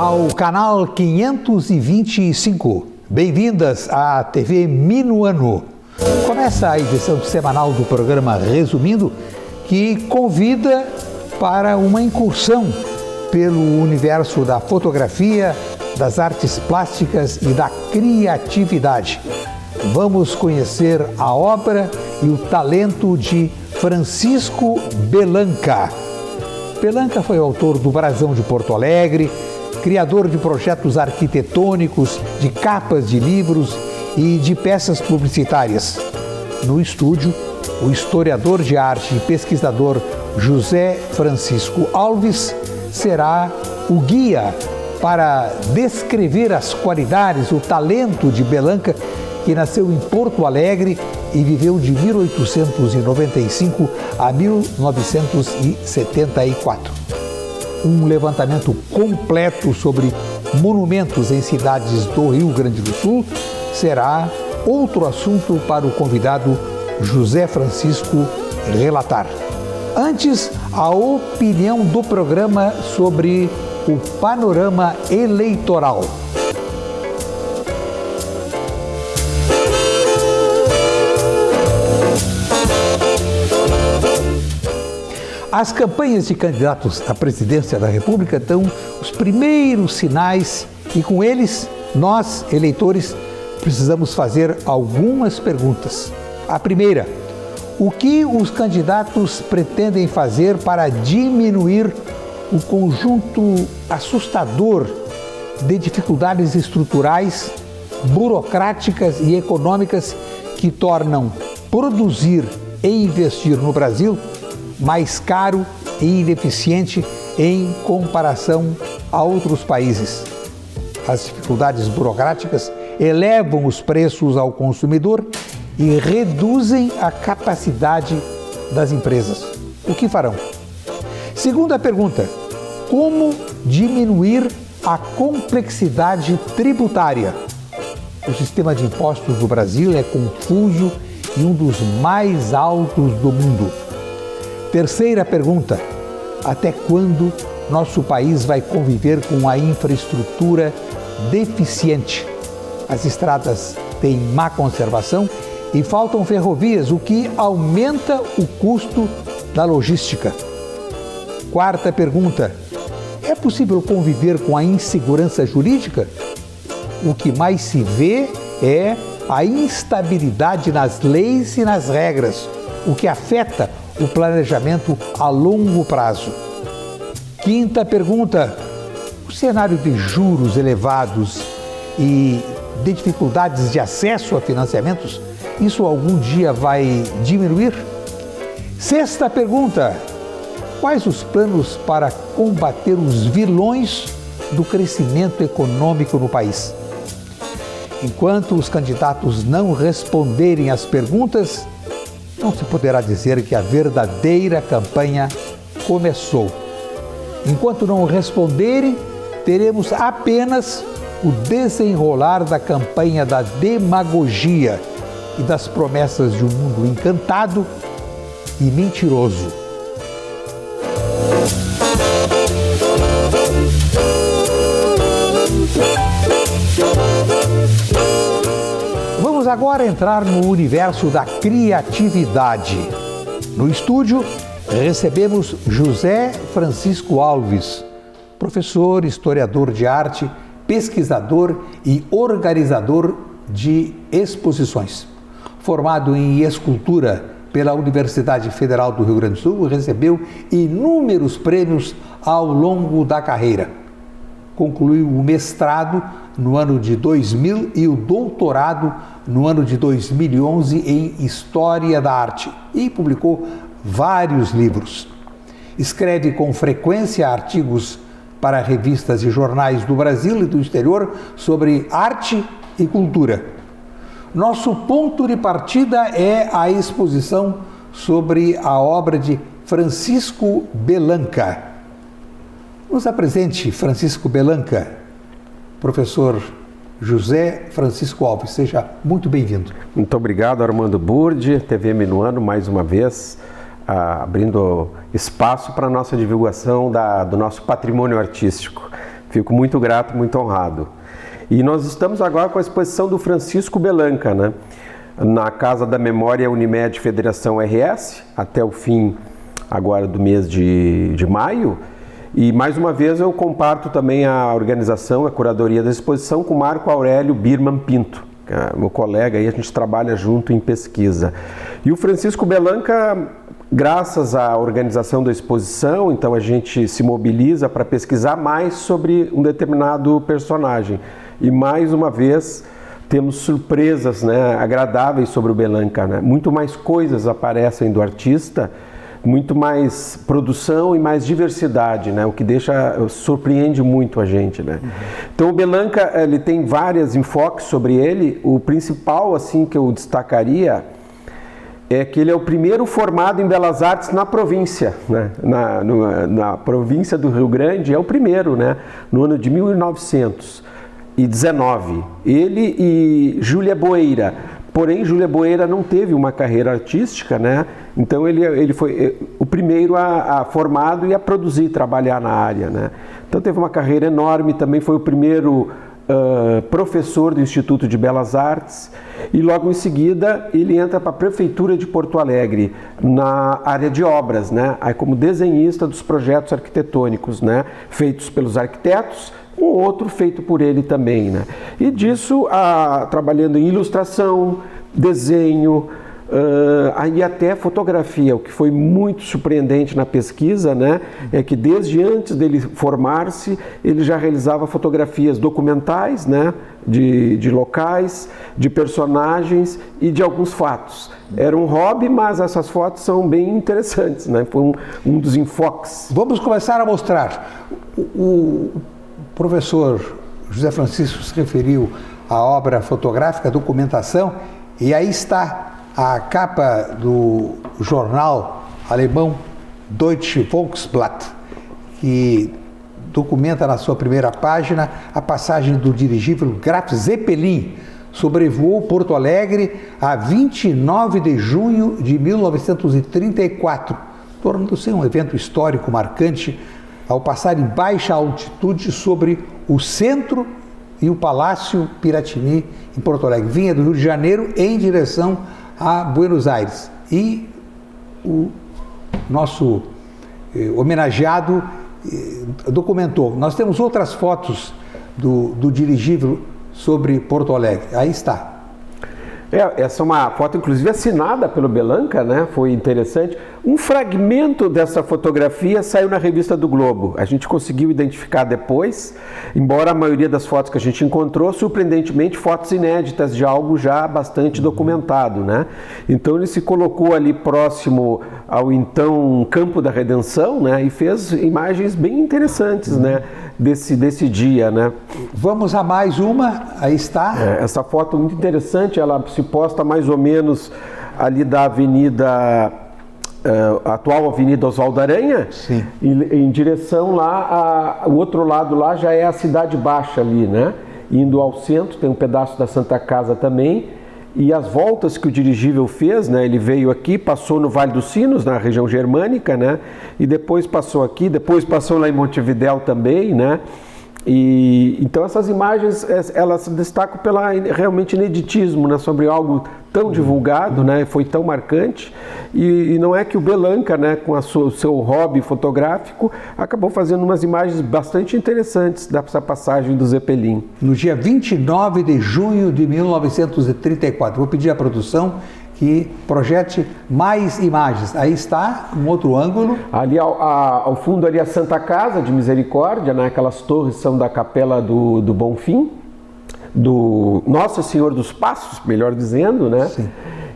ao canal 525. Bem-vindas à TV Minuano. Começa a edição semanal do programa Resumindo, que convida para uma incursão pelo universo da fotografia, das artes plásticas e da criatividade. Vamos conhecer a obra e o talento de Francisco Bellanca. Bellanca foi autor do Brasão de Porto Alegre, criador de projetos arquitetônicos, de capas de livros e de peças publicitárias. No estúdio, o historiador de arte e pesquisador José Francisco Alves será o guia para descrever as qualidades, o talento de Bellanca, que nasceu em Porto Alegre e viveu de 1895 a 1974. Um levantamento completo sobre monumentos em cidades do Rio Grande do Sul será outro assunto para o convidado José Francisco relatar. Antes, a opinião do programa sobre o panorama eleitoral. As campanhas de candidatos à presidência da República dão os primeiros sinais e, com eles, nós, eleitores, precisamos fazer algumas perguntas. A primeira: o que os candidatos pretendem fazer para diminuir o conjunto assustador de dificuldades estruturais, burocráticas e econômicas que tornam produzir e investir no Brasil mais caro e ineficiente em comparação a outros países? As dificuldades burocráticas elevam os preços ao consumidor e reduzem a capacidade das empresas. O que farão? Segunda pergunta: como diminuir a complexidade tributária? O sistema de impostos do Brasil é confuso e um dos mais altos do mundo. Terceira pergunta: até quando nosso país vai conviver com a infraestrutura deficiente? As estradas têm má conservação e faltam ferrovias, o que aumenta o custo da logística. Quarta pergunta: é possível conviver com a insegurança jurídica? O que mais se vê é a instabilidade nas leis e nas regras, o que afeta o planejamento a longo prazo. Quinta pergunta: o cenário de juros elevados e de dificuldades de acesso a financiamentos, isso algum dia vai diminuir? Sexta pergunta: quais os planos para combater os vilões do crescimento econômico no país? Enquanto os candidatos não responderem às perguntas, não se poderá dizer que a verdadeira campanha começou. Enquanto não responderem, teremos apenas o desenrolar da campanha da demagogia e das promessas de um mundo encantado e mentiroso. Vamos agora entrar no universo da criatividade. No estúdio, recebemos José Francisco Alves, professor, historiador de arte, pesquisador e organizador de exposições. Formado em escultura pela Universidade Federal do Rio Grande do Sul, recebeu inúmeros prêmios ao longo da carreira. Concluiu o mestrado no ano de 2000 e o doutorado no ano de 2011 em História da Arte e publicou vários livros. Escreve com frequência artigos para revistas e jornais do Brasil e do exterior sobre arte e cultura. Nosso ponto de partida é a exposição sobre a obra de Francisco Bellanca. Nos apresente Francisco Bellanca, professor José Francisco Alves. Seja muito bem-vindo. Muito obrigado, Armando Burdi, TV Minuano, mais uma vez, abrindo espaço para a nossa divulgação do nosso patrimônio artístico. Fico muito grato, muito honrado. E nós estamos agora com a exposição do Francisco Belanca, né? Na Casa da Memória Unimed Federação RS, até o fim agora do mês de maio. E mais uma vez eu comparto também a organização, a curadoria da exposição com Marco Aurélio Birman Pinto, que é meu colega, e a gente trabalha junto em pesquisa. E o Francisco Belanca, graças à organização da exposição, então a gente se mobiliza para pesquisar mais sobre um determinado personagem. E mais uma vez temos surpresas, né, agradáveis sobre o Belanca, né? Muito mais coisas aparecem do artista, muito mais produção e mais diversidade, né? O que surpreende muito a gente, né? Então o Belanca, ele tem vários enfoques sobre ele. O principal, assim, que eu destacaria é que ele é o primeiro formado em Belas Artes na província, né? Na província do Rio Grande, é o primeiro, né? No ano de 1919. Ele e Júlia Boeira. Porém, Júlia Boeira não teve uma carreira artística, né? Então ele foi o primeiro a formado e a produzir, trabalhar na área, né? Então teve uma carreira enorme, também foi o primeiro professor do Instituto de Belas Artes, e logo em seguida ele entra para a Prefeitura de Porto Alegre, na área de obras, né? Aí como desenhista dos projetos arquitetônicos, né? Feitos pelos arquitetos, um outro feito por ele também, né? E disso, trabalhando em ilustração, desenho, aí até fotografia. O que foi muito surpreendente na pesquisa, né, é que desde antes dele formar-se, ele já realizava fotografias documentais, né, de locais, de personagens e de alguns fatos. Era um hobby, mas essas fotos são bem interessantes, né? Foi um dos enfoques. Vamos começar a mostrar. O professor José Francisco se referiu à obra fotográfica, documentação, e aí está a capa do jornal alemão Deutsche Volksblatt, que documenta na sua primeira página a passagem do dirigível Graf Zeppelin, sobrevoou Porto Alegre a 29 de junho de 1934, tornando-se um evento histórico marcante ao passar em baixa altitude sobre o centro e o Palácio Piratini em Porto Alegre. Vinha do Rio de Janeiro em direção a Buenos Aires. E o nosso homenageado documentou. Nós temos outras fotos do dirigível sobre Porto Alegre. Aí está. Essa é uma foto, inclusive, assinada pelo Belanca, né? Foi interessante. Um fragmento dessa fotografia saiu na revista do Globo. A gente conseguiu identificar depois, embora a maioria das fotos que a gente encontrou, surpreendentemente, fotos inéditas de algo já bastante documentado, né? Então ele se colocou ali próximo ao então Campo da Redenção, né? E fez imagens bem interessantes, né? Desse dia, né? Vamos a mais uma, aí está. Essa foto muito interessante, ela se posta mais ou menos ali da avenida, atual Avenida Oswaldo Aranha. Sim. Em direção lá, o outro lado lá já é a Cidade Baixa ali, né? Indo ao centro, tem um pedaço da Santa Casa também. E as voltas que o dirigível fez, né? Ele veio aqui, passou no Vale dos Sinos, na região germânica, né? E depois passou aqui, depois passou lá em Montevidéu também, né? E então essas imagens, elas se destacam pela realmente ineditismo, né? Sobre algo tão divulgado, né? Foi tão marcante. E não é que o Belanca, né? Com o seu hobby fotográfico, acabou fazendo umas imagens bastante interessantes dessa passagem do Zeppelin. No dia 29 de junho de 1934. Vou pedir à produção que projete mais imagens. Aí está um outro ângulo. Ali ao fundo ali a Santa Casa de Misericórdia, né? Aquelas torres são da Capela do Bonfim, do Nosso Senhor dos Passos, melhor dizendo, né? Sim.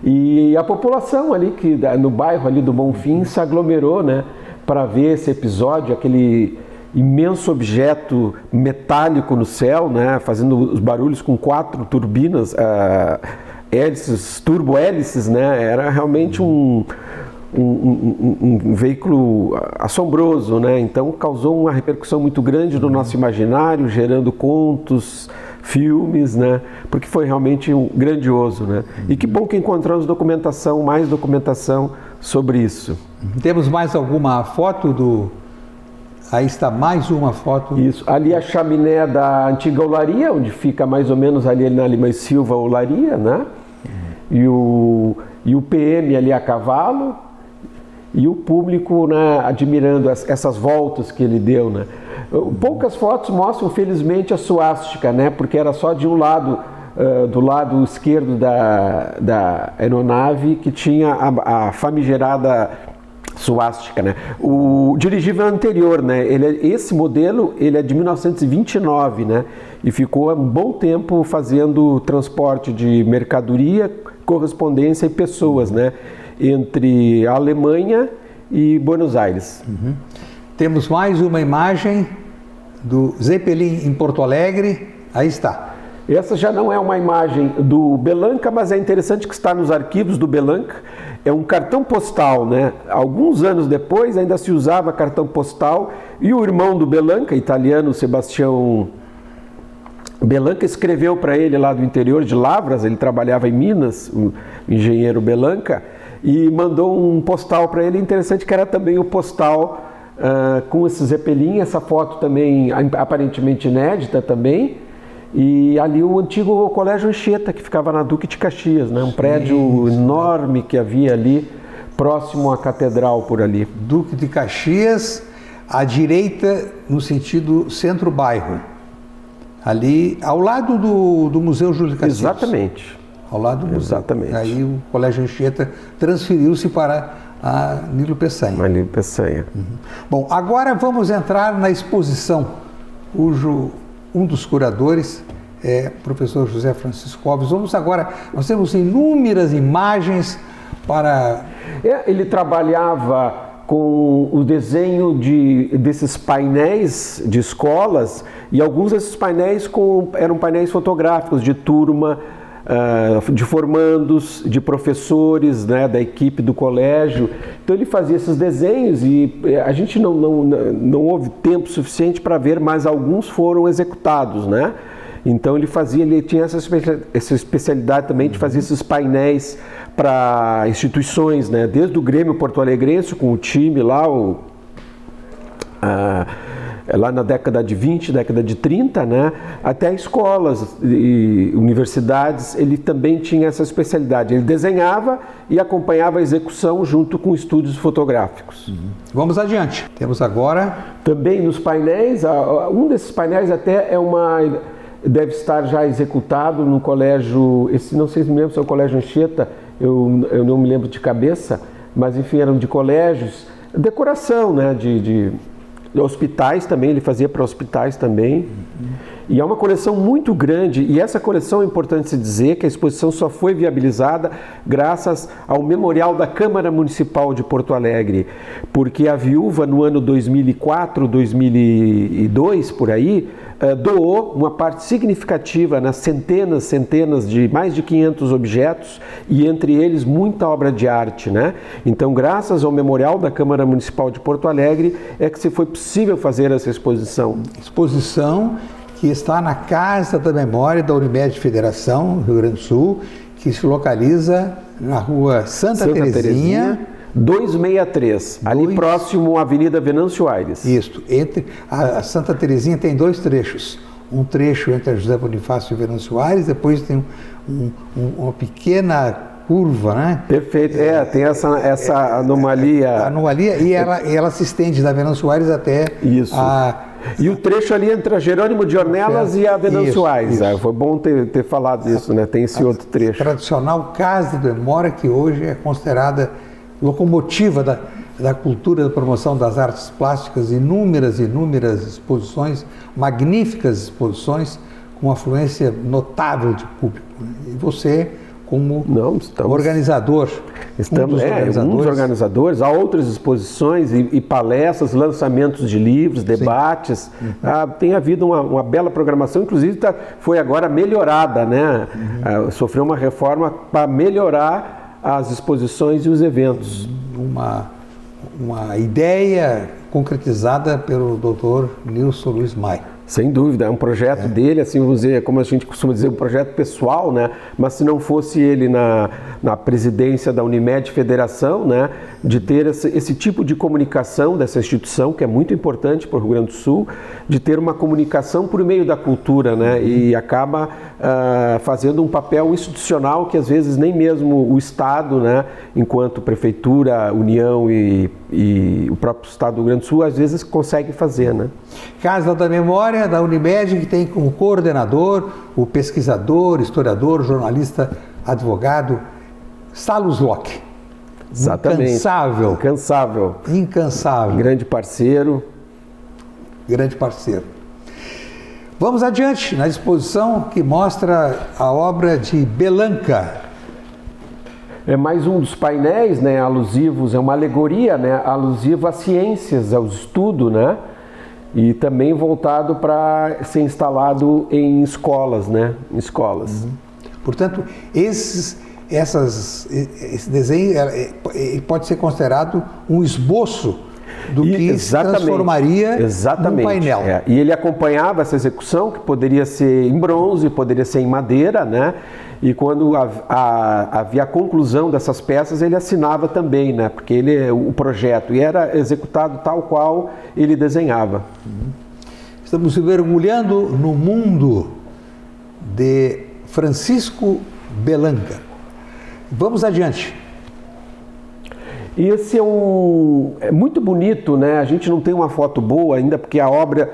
E a população ali, que no bairro ali do Bonfim, se aglomerou, né? Para ver esse episódio, aquele imenso objeto metálico no céu, né? Fazendo os barulhos com 4 turbinas, hélices, turbo-hélices, né? Era realmente um veículo assombroso, né? Então causou uma repercussão muito grande no nosso imaginário, gerando contos, filmes, né? Porque foi realmente grandioso, né? E que bom que encontramos mais documentação sobre isso. Temos mais alguma foto Aí está mais uma foto. Isso, ali a chaminé da antiga olaria, onde fica mais ou menos ali na Lima e Silva olaria, né? E o PM ali a cavalo, e o público, né, admirando essas voltas que ele deu, né? Poucas fotos mostram, felizmente, a suástica, né? Porque era só de um lado, do lado esquerdo da aeronave, que tinha a famigerada suástica, né? O dirigível anterior, né? Esse modelo, ele é de 1929, né? E ficou um bom tempo fazendo transporte de mercadoria, correspondência e pessoas, né? Entre a Alemanha e Buenos Aires. Uhum. Temos mais uma imagem do Zeppelin em Porto Alegre. Aí está. Essa já não é uma imagem do Bellanca, mas é interessante que está nos arquivos do Bellanca. É um cartão postal, né? Alguns anos depois ainda se usava cartão postal, e o irmão do Bellanca, italiano, Sebastião Bellanca, escreveu para ele lá do interior de Lavras, ele trabalhava em Minas, o engenheiro Bellanca, e mandou um postal para ele interessante, que era também o postal com esse Zeppelin, essa foto também aparentemente inédita também. E ali o antigo Colégio Anchieta, que ficava na Duque de Caxias, né? Um prédio enorme que havia ali, próximo à catedral por ali. Duque de Caxias, à direita, no sentido centro-bairro. Ali, ao lado do Museu Júlio de Caxias. Exatamente. Ao lado do museu. Exatamente. Aí o Colégio Anchieta transferiu-se para a Nilo Peçanha. A Nilo Peçanha. Uhum. Bom, agora vamos entrar na exposição, cujo um dos curadores é o professor José Francisco Alves. Nós temos inúmeras imagens para... Ele trabalhava com o desenho desses painéis de escolas, e alguns desses painéis eram painéis fotográficos de turma, de formandos, de professores, né, da equipe do colégio. Então ele fazia esses desenhos e a gente não houve tempo suficiente para ver, mas alguns foram executados, né? Então ele tinha essa especialidade também de fazer esses painéis para instituições, né? Desde o Grêmio Porto Alegrense, com o time lá, lá na década de 20, década de 30, né, até escolas e universidades, ele também tinha essa especialidade. Ele desenhava e acompanhava a execução junto com estúdios fotográficos. Uhum. Vamos adiante. Temos agora... Também nos painéis, um desses painéis até deve estar já executado no colégio, não sei se me lembro se é o Colégio Anchieta, eu não me lembro de cabeça, mas enfim, eram de colégios, decoração, né, de hospitais também, ele fazia para hospitais também. E é uma coleção muito grande, e essa coleção é importante se dizer que a exposição só foi viabilizada graças ao Memorial da Câmara Municipal de Porto Alegre, porque a viúva no ano 2004, 2002, por aí, doou uma parte significativa, nas centenas de mais de 500 objetos, e entre eles muita obra de arte, né? Então, graças ao Memorial da Câmara Municipal de Porto Alegre, é que foi possível fazer essa exposição. Exposição que está na Casa da Memória da Unimed Federação, Rio Grande do Sul, que se localiza na rua Santa Terezinha 263, ali próximo à Avenida Venâncio Aires. Isso, entre a Santa Terezinha tem dois trechos. Um trecho entre a José Bonifácio e Venâncio Aires, depois tem uma pequena curva, né? Perfeito, tem essa anomalia. Anomalia, e ela se estende da Venâncio Aires até isso. E o trecho ali entre a Jerônimo de Ornelas e a Venâncio Aires. Foi bom ter falado isso, né? Tem esse outro trecho. Tradicional Casa de Memória, que hoje é considerada locomotiva da cultura da promoção das artes plásticas, inúmeras exposições, magníficas exposições, com uma afluência notável de público. E você, como organizador, um dos organizadores, há outras exposições e palestras, lançamentos de livros, debates. Tem havido uma bela programação, inclusive foi agora melhorada, né? Sofreu uma reforma para melhorar as exposições e os eventos. Uma ideia concretizada pelo Dr. Nilson Luiz Maia. Sem dúvida, é um projeto dele, assim, vamos dizer, como a gente costuma dizer, um projeto pessoal, né? Mas se não fosse ele na presidência da Unimed Federação, né? De ter esse tipo de comunicação dessa instituição, que é muito importante para o Rio Grande do Sul, de ter uma comunicação por meio da cultura, né? E acaba fazendo um papel institucional que às vezes nem mesmo o Estado, né? Enquanto Prefeitura, União e o próprio Estado do Rio Grande do Sul, às vezes consegue fazer, né? Casa da Memória da Unimed, que tem como coordenador o pesquisador, historiador, jornalista, advogado Salus Locke. Exatamente. Incansável. Incansável. Incansável. Grande parceiro. Grande parceiro. Vamos adiante na exposição que mostra a obra de Belanca. É mais um dos painéis, né, alusivos, é uma alegoria, né, alusiva às ciências, ao estudo, né, e também voltado para ser instalado em escolas, né, em escolas. Portanto, esse desenho pode ser considerado um esboço do que se transformaria num painel. É. E ele acompanhava essa execução, que poderia ser em bronze, poderia ser em madeira, né? E quando havia a conclusão dessas peças, ele assinava também, né? Porque o projeto, e era executado tal qual ele desenhava. Estamos mergulhando no mundo de Francisco Belanca. Vamos adiante. Esse é muito bonito, né? A gente não tem uma foto boa ainda, porque a obra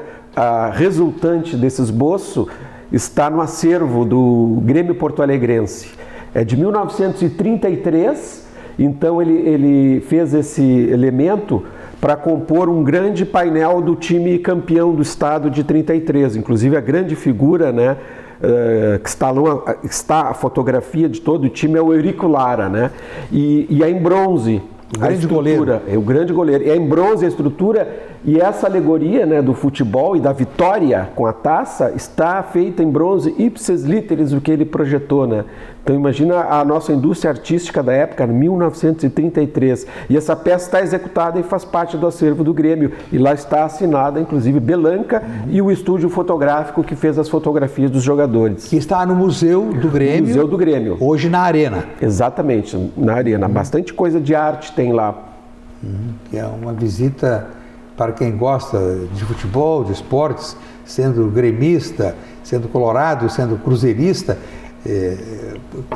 resultante desse esboço está no acervo do Grêmio Porto Alegrense. É de 1933, então ele fez esse elemento para compor um grande painel do time campeão do estado de 33. Inclusive a grande figura, né, que está a fotografia de todo o time é o Eurico Lara, né? E é em bronze. Grande goleiro. É o grande goleiro. É em bronze a estrutura, e essa alegoria, né, do futebol e da vitória com a taça está feita em bronze ipsis literis, o que ele projetou, né? Então imagina a nossa indústria artística da época, 1933. E essa peça está executada e faz parte do acervo do Grêmio. E lá está assinada, inclusive, Belanca e o estúdio fotográfico que fez as fotografias dos jogadores. Que está no Museu do Grêmio. Museu do Grêmio. Hoje na Arena. Exatamente, na Arena. Bastante coisa de arte tem lá. É uma visita para quem gosta de futebol, de esportes, sendo gremista, sendo colorado, sendo cruzeirista.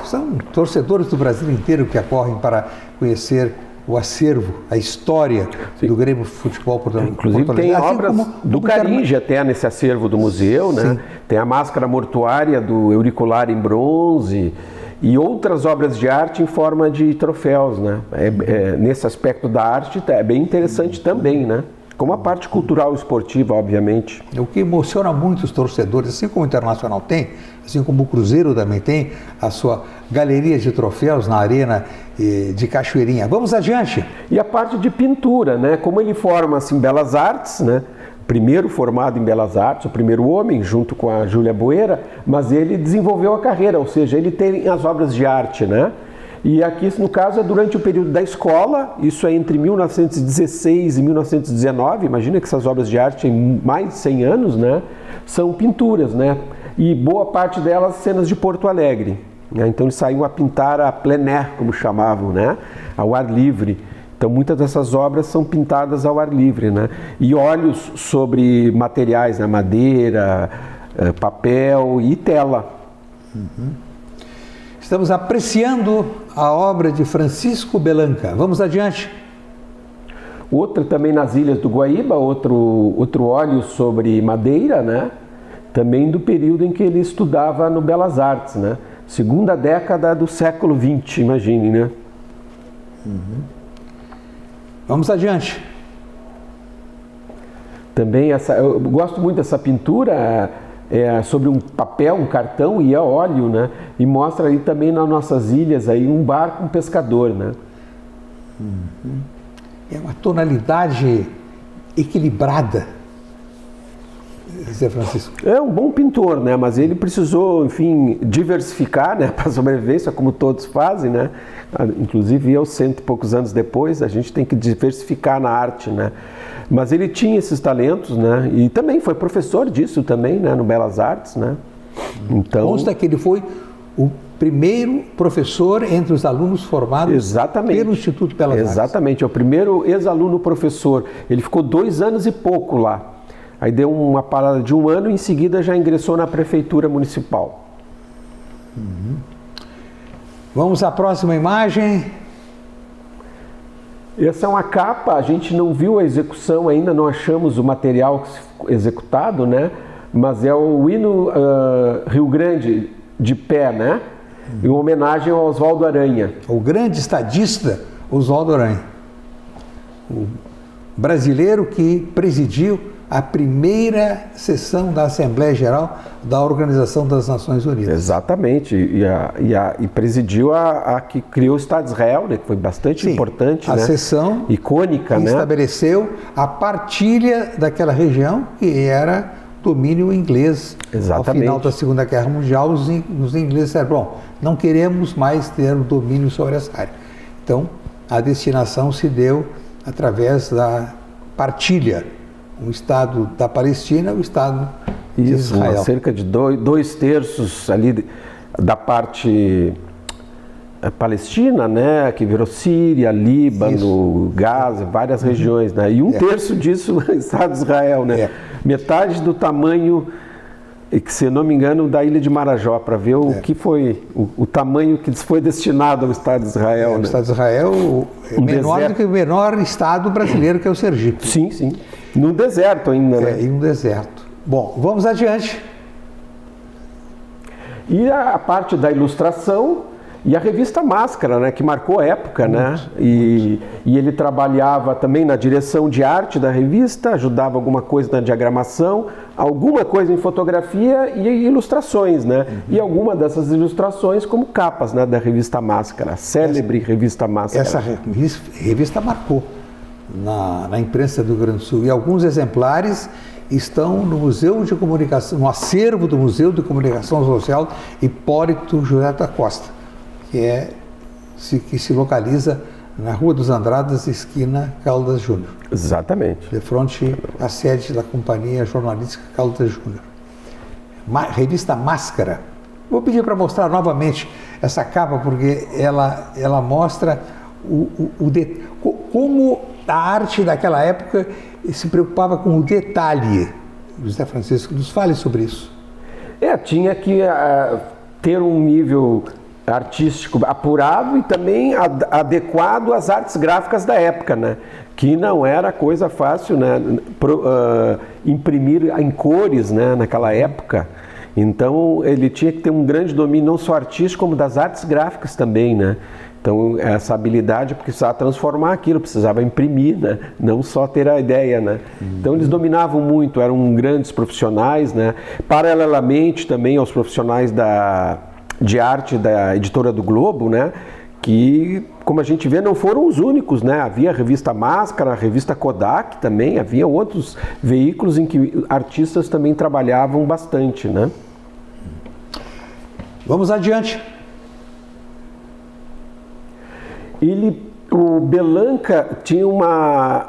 São torcedores do Brasil inteiro que acorrem para conhecer o acervo, a história do Grêmio Futebol Português. Inclusive tem obras do Caringe até nesse acervo do museu, né? Tem a máscara mortuária do Eurico Lara em bronze e outras obras de arte em forma de troféus, né? Nesse aspecto da arte é bem interessante também, né? Como a parte cultural e esportiva, obviamente. O que emociona muito os torcedores, assim como o Internacional tem, assim como o Cruzeiro também tem, a sua galeria de troféus na Arena de Cachoeirinha. Vamos adiante. E a parte de pintura, né? Como ele forma-se em Belas Artes, né? Primeiro formado em Belas Artes, o primeiro homem, junto com a Júlia Boeira, mas ele desenvolveu a carreira, ou seja, ele tem as obras de arte, né? E aqui, no caso, é durante o período da escola, isso é entre 1916 e 1919, imagina que essas obras de arte têm mais de 100 anos, né? São pinturas, né? E boa parte delas cenas de Porto Alegre, né? Então eles saíam a pintar a plein air, como chamavam, né? Ao ar livre. Então muitas dessas obras são pintadas ao ar livre, né? E óleos sobre materiais, né? Madeira, papel e tela. Estamos apreciando a obra de Francisco Belanca. Vamos adiante. Outra também nas Ilhas do Guaíba, outro óleo sobre madeira, né? Também do período em que ele estudava no Belas Artes, né? Segunda década do século XX, imagine, né? Vamos adiante. Também eu gosto muito dessa pintura. Sobre um papel, um cartão e a óleo, né? E mostra aí também nas nossas ilhas aí um barco, um pescador, né? É uma tonalidade equilibrada José Francisco? É um bom pintor, né? Mas ele precisou, enfim, diversificar, né? Para a sobrevivência, como todos fazem, né? Inclusive eu, 100 e poucos anos depois, a gente tem que diversificar na arte, né? Mas ele tinha esses talentos, né? E também foi professor disso também, né? No Belas Artes, né? Então... Consta que ele foi o primeiro professor entre os alunos formados Exatamente. Pelo Instituto Belas Artes. Exatamente, é o primeiro ex-aluno professor. Ele ficou 2 anos e pouco lá. Aí deu uma parada de 1 ano e em seguida já ingressou na prefeitura municipal. Vamos à próxima imagem. Essa é uma capa, a gente não viu a execução ainda, não achamos o material executado, né? Mas é o hino Rio Grande de pé, né? Em homenagem ao Oswaldo Aranha. O grande estadista Oswaldo Aranha. O brasileiro que presidiu a primeira sessão da Assembleia Geral da Organização das Nações Unidas. Exatamente, e presidiu a que criou o Estado de Israel, né, que foi bastante importante, a né? Sessão icônica, né? Estabeleceu a partilha daquela região que era domínio inglês. Exatamente. Ao final da Segunda Guerra Mundial, os ingleses disseram, bom, não queremos mais ter o domínio sobre essa área. Então, a destinação se deu através da partilha. O Estado da Palestina, o Estado de Israel. Cerca de 2/3 ali da parte palestina, né, que virou Síria, Líbano, Gaza, várias regiões, né, e 1/3 disso no Estado de Israel, né, metade do tamanho, que se não me engano, da ilha de Marajó, para ver o que foi, o tamanho que foi destinado ao Estado de Israel. O né? Estado de Israel é menor do que o menor Estado brasileiro, que é o Sergipe. Sim, sim. No deserto ainda, né? Em um deserto. Bom, vamos adiante. E a parte da ilustração e a revista Máscara, né, que marcou a época, né? E ele trabalhava também na direção de arte da revista, ajudava alguma coisa na diagramação, alguma coisa em fotografia e ilustrações, né? E alguma dessas ilustrações como capas, né, da revista Máscara, a célebre revista Máscara. Essa revista marcou na imprensa do Rio Grande do Sul, e alguns exemplares estão no Museu de Comunicação, no acervo do Museu de Comunicação Social Hipólito José da Costa, que se localiza na Rua dos Andradas, esquina Caldas Júnior. Exatamente. De frente à sede da Companhia Jornalística Caldas Júnior. Revista Máscara. Vou pedir para mostrar novamente essa capa, porque ela mostra como a arte daquela época se preocupava com o detalhe. José Francisco, nos fale sobre isso. Tinha que ter um nível artístico apurado e também adequado às artes gráficas da época, né? Que não era coisa fácil, né? Imprimir em cores, né? Naquela época. Então ele tinha que ter um grande domínio não só artístico, como das artes gráficas também, né? Então essa habilidade precisava transformar aquilo, precisava imprimir, né? Não só ter a ideia, né? Então eles dominavam muito, eram grandes profissionais, né? Paralelamente também aos profissionais de arte da editora do Globo, né? Que, como a gente vê, não foram os únicos, né? Havia a revista Máscara, a revista Kodak também, havia outros veículos em que artistas também trabalhavam bastante, né? Vamos adiante. O Bellanca tinha uma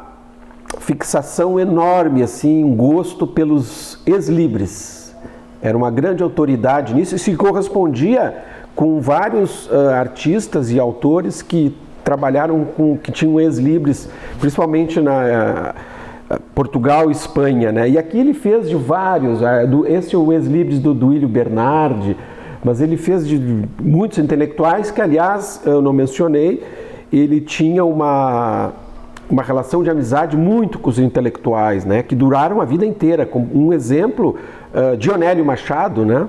fixação enorme, assim, um gosto pelos ex-libris. Era uma grande autoridade nisso e se correspondia com vários artistas e autores que trabalharam que tinham ex-libris, principalmente na Portugal e Espanha, né? E aqui ele fez de vários, esse é o ex-libris do Duílio Bernardi, mas ele fez de muitos intelectuais que, aliás, eu não mencionei, ele tinha uma relação de amizade muito com os intelectuais, né, que duraram a vida inteira. Como um exemplo, Dionélio Machado, né,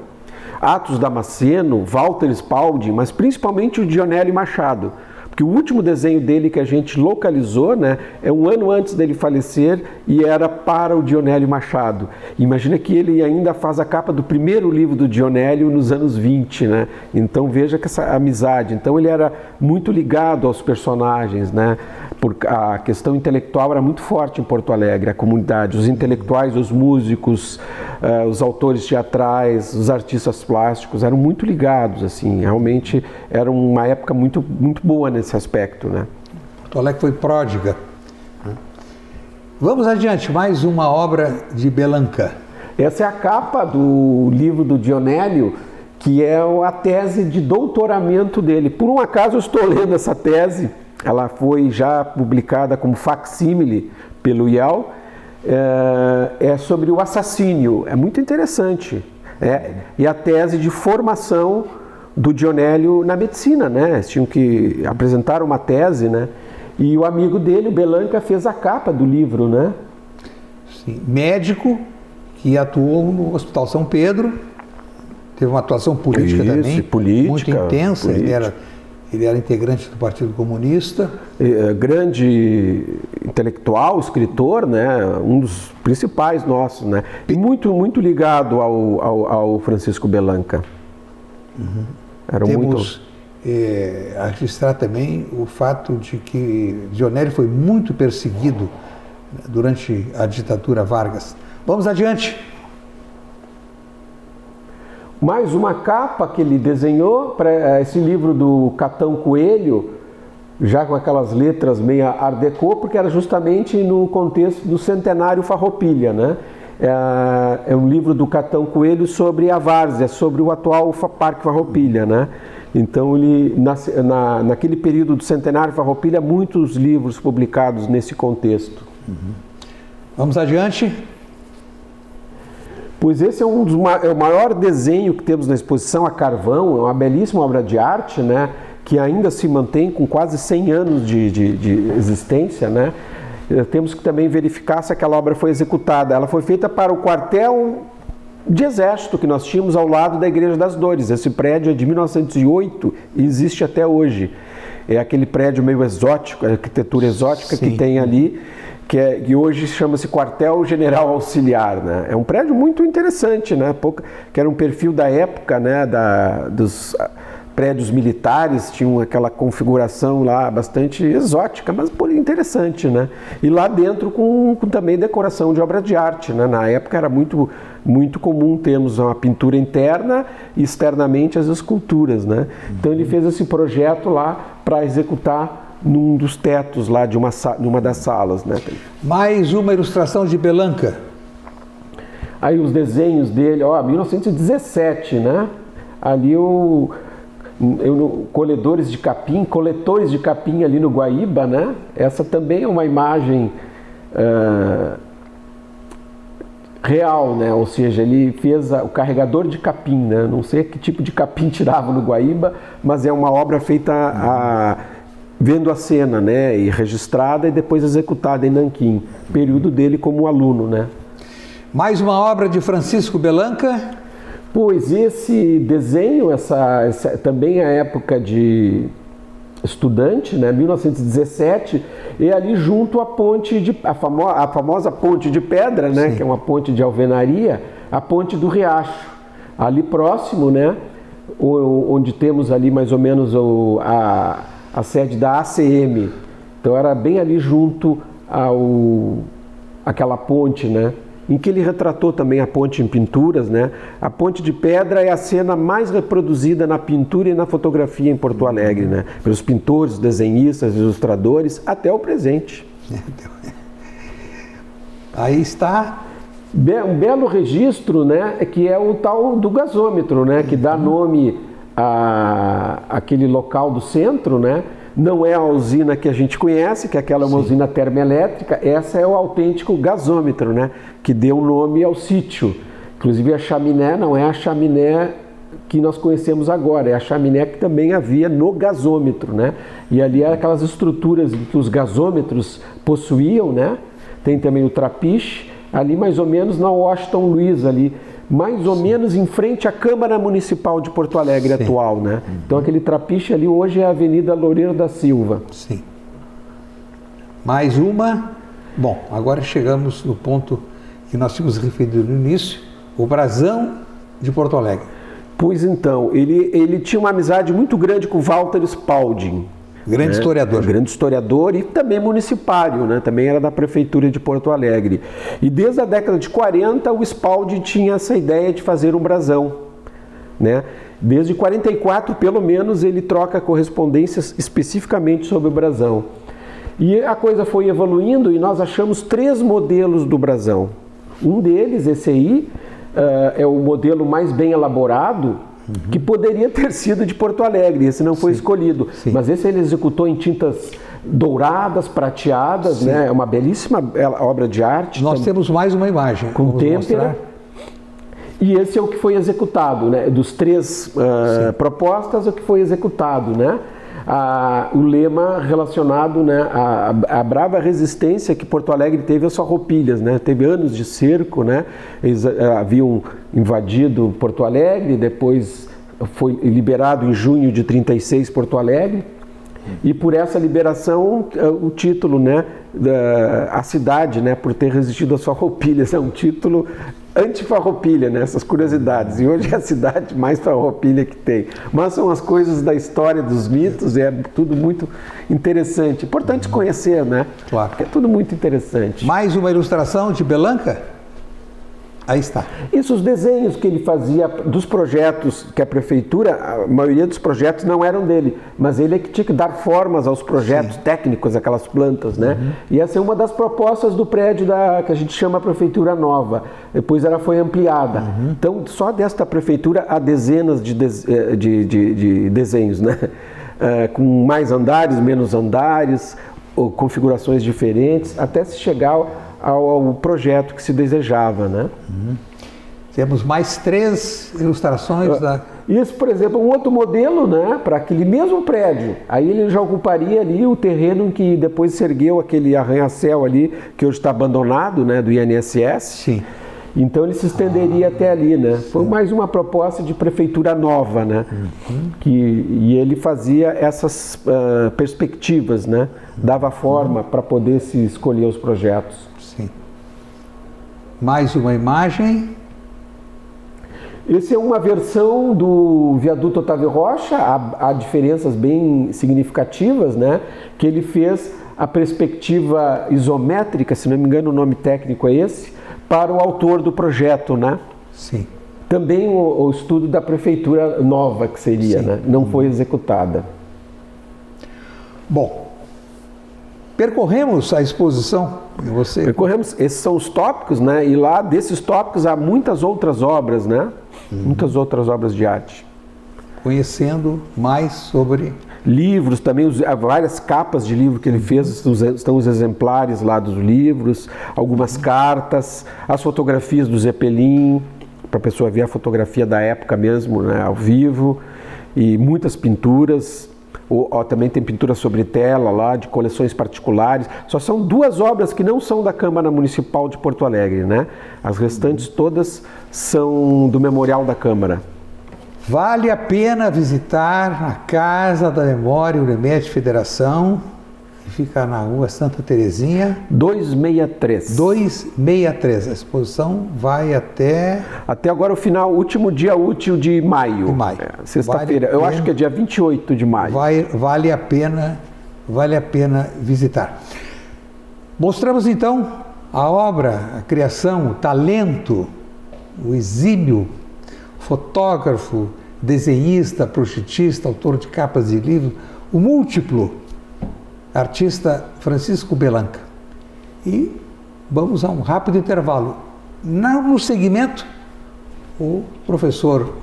Atos Damasceno, Walter Spalding, mas principalmente o Dionélio Machado. Porque o último desenho dele que a gente localizou, né, é um ano antes dele falecer e era para o Dionélio Machado. Imagina que ele ainda faz a capa do primeiro livro do Dionélio nos anos 20, né? Então veja que essa amizade. Então ele era muito ligado aos personagens, né? porque a questão intelectual era muito forte em Porto Alegre, a comunidade, os intelectuais, os músicos, os autores teatrais, os artistas plásticos eram muito ligados, assim, realmente era uma época muito, muito boa nesse aspecto, né? Porto Alegre foi pródiga. Vamos adiante, mais uma obra de Bellanca. Essa é a capa do livro do Dionélio, que é a tese de doutoramento dele. Por um acaso eu estou lendo essa tese, ela foi já publicada como facsímile pelo IEL, é sobre o assassínio, é muito interessante. E a tese de formação do Dionélio na medicina, né? Eles tinham que apresentar uma tese, né? E o amigo dele, o Bellanca, fez a capa do livro, né? Sim. Médico que atuou no Hospital São Pedro, teve uma atuação política também, muito intensa. Política. Ele era integrante do Partido Comunista. Grande intelectual, escritor, né? Um dos principais nossos, né? E muito, muito ligado ao Francisco Bellanca. Uhum. Era Temos a registrar também o fato de que Dionélio foi muito perseguido durante a ditadura Vargas. Vamos adiante. Mais uma capa que ele desenhou para esse livro do Catão Coelho, já com aquelas letras meio art déco, porque era justamente no contexto do Centenário Farroupilha, né? É um livro do Catão Coelho sobre a várzea, sobre o atual Parque Farroupilha, né? Então, ele, naquele período do Centenário Farroupilha, muitos livros publicados nesse contexto. Uhum. Vamos adiante. Pois esse é é o maior desenho que temos na exposição a carvão, é uma belíssima obra de arte, né, que ainda se mantém com quase 100 anos de existência, né. Temos que também verificar se aquela obra foi executada. Ela foi feita para o quartel de exército que nós tínhamos ao lado da Igreja das Dores. Esse prédio é de 1908 e existe até hoje. É aquele prédio meio exótico, arquitetura exótica. Sim. Que tem ali, que hoje chama-se Quartel General Auxiliar, né? É um prédio muito interessante, né? Que era um perfil da época, né? Dos prédios militares, tinham aquela configuração lá bastante exótica, mas interessante, né? E lá dentro com também decoração de obra de arte, né? Na época era muito, muito comum termos uma pintura interna e externamente as esculturas, né? Então ele fez esse projeto lá para executar num dos tetos lá de uma das salas, né? Mais uma ilustração de Bellanca. Aí os desenhos dele, 1917, né? Ali coletores de capim ali no Guaíba, né? Essa também é uma imagem real, né? Ou seja, ele fez o carregador de capim, né? Não sei que tipo de capim tirava no Guaíba, mas é uma obra feita vendo a cena, né? E registrada e depois executada em Nanquim, período dele como aluno, né? Mais uma obra de Francisco Bellanca. Pois esse desenho, essa também é a época de estudante, né, 1917, e ali junto à ponte, a famosa ponte de pedra, né, que é uma ponte de alvenaria, a ponte do Riacho, ali próximo, né, onde temos ali mais ou menos a sede da ACM, então era bem ali junto àquela ponte, né, em que ele retratou também a ponte em pinturas, né? A ponte de pedra é a cena mais reproduzida na pintura e na fotografia em Porto Alegre, né? Pelos pintores, desenhistas, ilustradores, até o presente. Aí está um belo registro, né? Que é o tal do gasômetro, né? Que dá nome àquele local do centro, né? Não é a usina que a gente conhece, que aquela é uma usina termoelétrica, essa é o autêntico gasômetro, né? Que deu nome ao sítio. Inclusive a chaminé não é a chaminé que nós conhecemos agora, é a chaminé que também havia no gasômetro, né? E ali eram aquelas estruturas que os gasômetros possuíam, né? Tem também o trapiche, ali mais ou menos na Washington Luiz, ali, mais ou menos em frente à Câmara Municipal de Porto Alegre atual, né? Então aquele trapiche ali hoje é a Avenida Loureiro da Silva. Sim. Mais uma. Bom, agora chegamos no ponto que nós tínhamos referido no início, o brasão de Porto Alegre. Pois então, ele tinha uma amizade muito grande com Walter Spalding. Grande historiador. Grande historiador e também municipário, né? Também era da Prefeitura de Porto Alegre. E desde a década de 40, o Spaldi tinha essa ideia de fazer um brasão, né? Desde 44, pelo menos, ele troca correspondências especificamente sobre o brasão. E a coisa foi evoluindo e nós achamos 3 modelos do brasão. Um deles, esse aí, é o modelo mais bem elaborado, que poderia ter sido de Porto Alegre, esse não foi escolhido. Sim. Mas esse ele executou em tintas douradas, prateadas, né? É uma belíssima obra de arte. Nós temos mais uma imagem. Com têmpera. E esse é o que foi executado, né? Dos 3 propostas, é o que foi executado, né? O lema relacionado, né, à brava resistência que Porto Alegre teve às farroupilhas, né? Teve anos de cerco, né? Eles haviam invadido Porto Alegre, depois foi liberado em junho de 36 Porto Alegre, e por essa liberação o título, né, a cidade, né, por ter resistido às farroupilhas, é um título anti-farroupilha, né, essas curiosidades, e hoje é a cidade mais farroupilha que tem, mas são as coisas da história, dos mitos, é tudo muito interessante, importante conhecer, né, claro, porque é tudo muito interessante. Mais uma ilustração de Belanca? Aí está. Isso, os desenhos que ele fazia dos projetos que a prefeitura, a maioria dos projetos não eram dele, mas ele é que tinha que dar formas aos projetos técnicos, aquelas plantas, né? E essa é uma das propostas do prédio que a gente chama Prefeitura Nova. Depois ela foi ampliada. Então, só desta prefeitura há dezenas de desenhos, né? Com mais andares, menos andares, ou configurações diferentes, até se chegar ao projeto que se desejava, né? Temos mais 3 ilustrações Isso, por exemplo, um outro modelo, né, para aquele mesmo prédio. Aí ele já ocuparia ali o terreno em que depois se ergueu aquele arranha-céu ali, que hoje está abandonado, né, do INSS. Sim. Então ele se estenderia até ali, né? Foi mais uma proposta de prefeitura nova, né? E ele fazia essas perspectivas, né? Dava forma para poder se escolher os projetos. Sim. Mais uma imagem. Esse é uma versão do viaduto Otávio Rocha, há diferenças bem significativas, né? Que ele fez a perspectiva isométrica, se não me engano o nome técnico é esse, para o autor do projeto, né? Sim. Também o estudo da prefeitura nova que seria, né? Não foi executada. Bom, percorremos a exposição. Percorremos, esses são os tópicos, né? E lá desses tópicos há muitas outras obras, né? Muitas outras obras de arte. Conhecendo mais sobre... Livros também, várias capas de livro que ele fez, estão os exemplares lá dos livros, algumas cartas, as fotografias do Zeppelin, para a pessoa ver a fotografia da época mesmo, né, ao vivo, e muitas pinturas, também tem pintura sobre tela lá, de coleções particulares. Só são 2 obras que não são da Câmara Municipal de Porto Alegre, né? As restantes todas são do Memorial da Câmara. Vale a pena visitar a Casa da Memória Unimed Federação, que fica na rua Santa Terezinha. 263. 263. A exposição vai até... Até agora o final, último dia útil de maio. Sexta-feira. Eu acho que é dia 28 de maio. Vale a pena visitar. Mostramos então a obra, a criação, o talento, o exímio fotógrafo, desenhista, projetista, autor de capas de livros, o múltiplo artista Francisco Belanca. E vamos a um rápido intervalo. No segmento, o professor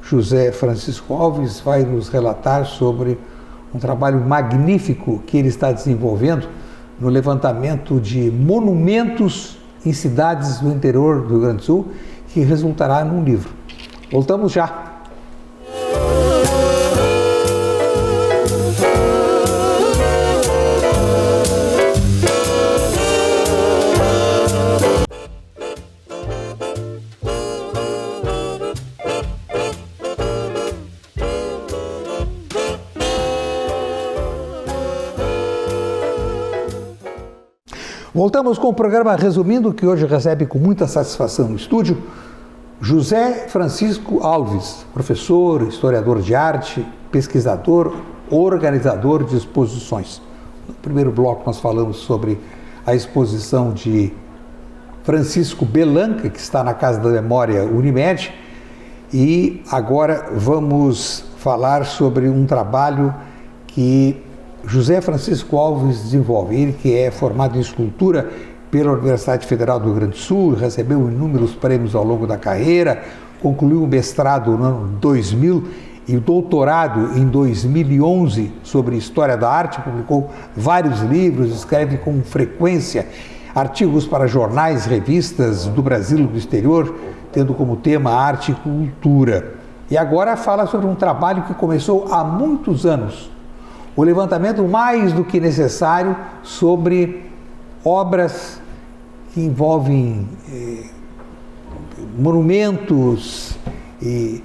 José Francisco Alves vai nos relatar sobre um trabalho magnífico que ele está desenvolvendo no levantamento de monumentos em cidades do interior do Rio Grande do Sul, que resultará num livro. Voltamos já. Voltamos com o programa Resumindo, que hoje recebe com muita satisfação no estúdio José Francisco Alves, professor, historiador de arte, pesquisador, organizador de exposições. No primeiro bloco nós falamos sobre a exposição de Francisco Bellanca, que está na Casa da Memória Unimed, e agora vamos falar sobre um trabalho que José Francisco Alves desenvolve. Ele que é formado em escultura pela Universidade Federal do Rio Grande do Sul, recebeu inúmeros prêmios ao longo da carreira, concluiu o mestrado no ano 2000 e o doutorado em 2011 sobre História da Arte, publicou vários livros, escreve com frequência artigos para jornais, revistas do Brasil e do exterior, tendo como tema arte e cultura. E agora fala sobre um trabalho que começou há muitos anos, o levantamento mais do que necessário sobre obras que envolvem monumentos e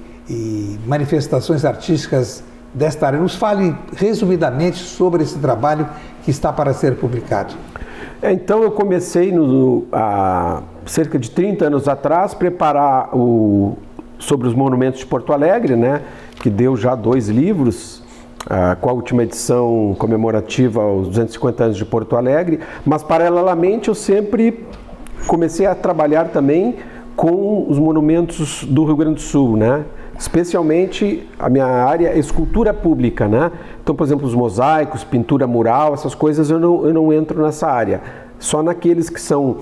manifestações artísticas desta área. Nos fale resumidamente sobre esse trabalho que está para ser publicado. Então eu comecei há cerca de 30 anos atrás preparar sobre os monumentos de Porto Alegre, né, que deu já 2 livros, com a última edição comemorativa aos 250 anos de Porto Alegre, mas paralelamente eu sempre comecei a trabalhar também com os monumentos do Rio Grande do Sul, né? Especialmente a minha área é escultura pública, né? Então, por exemplo, os mosaicos, pintura mural, essas coisas eu não entro nessa área. Só naqueles que são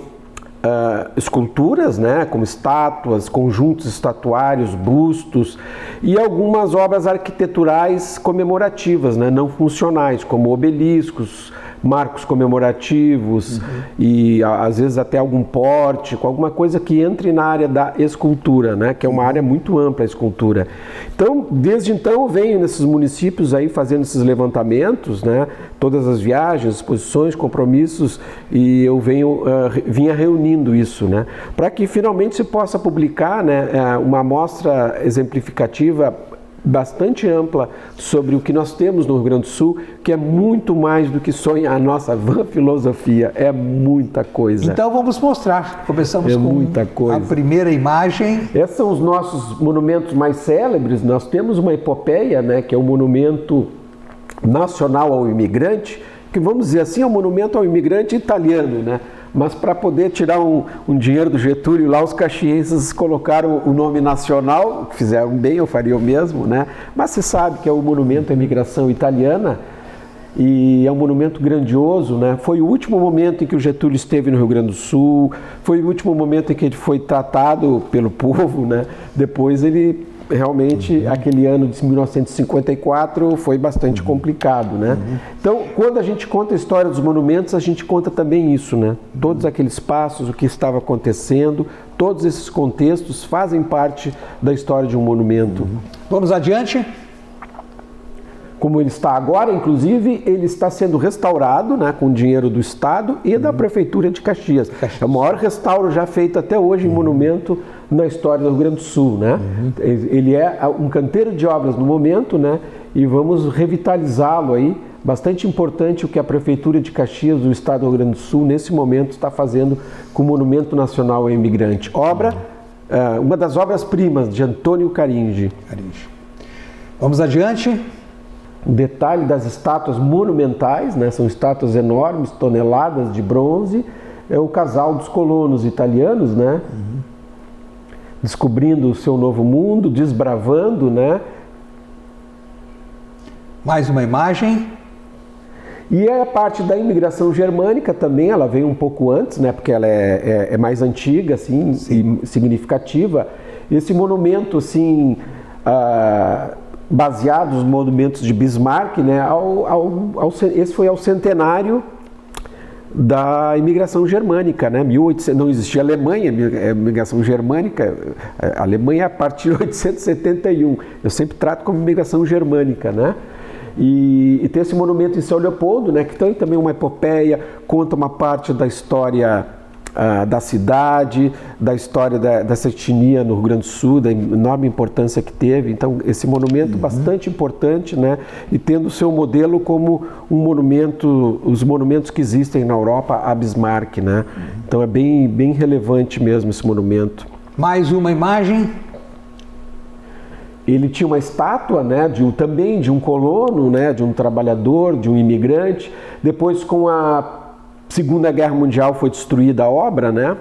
esculturas, né? Como estátuas, conjuntos estatuários, bustos e algumas obras arquiteturais comemorativas, né? Não funcionais, como obeliscos, marcos comemorativos e às vezes até algum pórtico, alguma coisa que entre na área da escultura, né? Que é uma área muito ampla a escultura. Então, desde então eu venho nesses municípios aí fazendo esses levantamentos, né? Todas as viagens, exposições, compromissos, e eu vinha reunindo isso, né? Para que finalmente se possa publicar, né? Uma amostra exemplificativa bastante ampla sobre o que nós temos no Rio Grande do Sul, que é muito mais do que só a nossa vã filosofia, é muita coisa. Então vamos mostrar. Começamos com muita coisa. A primeira imagem. Esses são os nossos monumentos mais célebres. Nós temos uma epopeia, né, que é o Monumento Nacional ao Imigrante, que vamos dizer assim, é um monumento ao imigrante italiano, né? Mas para poder tirar um dinheiro do Getúlio lá, os caxienses colocaram o nome nacional, que fizeram bem, eu faria o mesmo, né? Mas se sabe que é o monumento à imigração italiana e é um monumento grandioso, né? Foi o último momento em que o Getúlio esteve no Rio Grande do Sul, foi o último momento em que ele foi tratado pelo povo, né? Depois ele realmente, aquele ano de 1954 foi bastante complicado, né? Então, quando a gente conta a história dos monumentos, a gente conta também isso, né? Todos aqueles passos, o que estava acontecendo, todos esses contextos fazem parte da história de um monumento. Vamos adiante. Como ele está agora, inclusive, ele está sendo restaurado, né, com dinheiro do Estado e da Prefeitura de Caxias. É o maior restauro já feito até hoje em monumento na história do Rio Grande do Sul, né? Ele é um canteiro de obras no momento, né? E vamos revitalizá-lo aí. Bastante importante o que a Prefeitura de Caxias, do Estado do Rio Grande do Sul, nesse momento está fazendo com o Monumento Nacional ao Imigrante. Uma das obras-primas de Antônio Caringi. Vamos adiante. Um detalhe das estátuas monumentais, né? São estátuas enormes, toneladas de bronze. É o casal dos colonos italianos, né? Descobrindo o seu novo mundo, desbravando, né? Mais uma imagem. E é a parte da imigração germânica também, ela veio um pouco antes, né? Porque ela é mais antiga, assim, e significativa. Esse monumento, assim, baseado nos monumentos de Bismarck, né? Esse foi ao centenário da imigração germânica, né? 1800, não existia Alemanha, imigração germânica, a Alemanha é a partir de 1871. Eu sempre trato como imigração germânica, né? E tem esse monumento em São Leopoldo, né? Que tem também uma epopeia, conta uma parte da história da cidade, da história dessa etnia no Rio Grande do Sul, da enorme importância que teve. Então, esse monumento bastante importante, né? E tendo o seu modelo como um monumento, os monumentos que existem na Europa a Bismarck, né? Então, é bem relevante mesmo esse monumento. Mais uma imagem. ele tinha uma estátua, né, também de um colono, né, de um trabalhador, de um imigrante. Depois, com a Segunda Guerra Mundial, foi destruída a obra, né?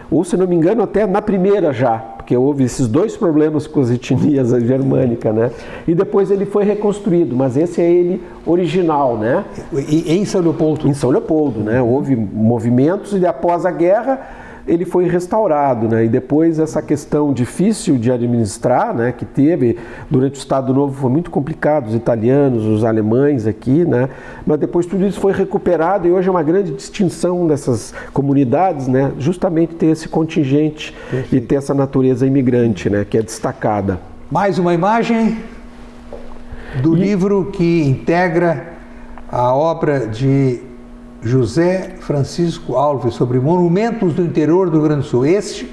Ou, se não me engano, até na primeira já, porque houve esses dois problemas com as etnias germânicas, né? E depois ele foi reconstruído, mas esse é ele original, né? E em São Leopoldo? Em São Leopoldo, né? Houve movimentos e após a guerra ele foi restaurado, né? E depois essa questão difícil de administrar, né, que teve durante o Estado Novo, foi muito complicado, os italianos, os alemães aqui, né? Mas depois tudo isso foi recuperado e hoje é uma grande distinção dessas comunidades, né? Justamente ter esse contingente e ter essa natureza imigrante, né, que é destacada. Mais uma imagem do livro que integra a obra de José Francisco Alves, sobre monumentos do interior do Rio Grande do Sul. Esse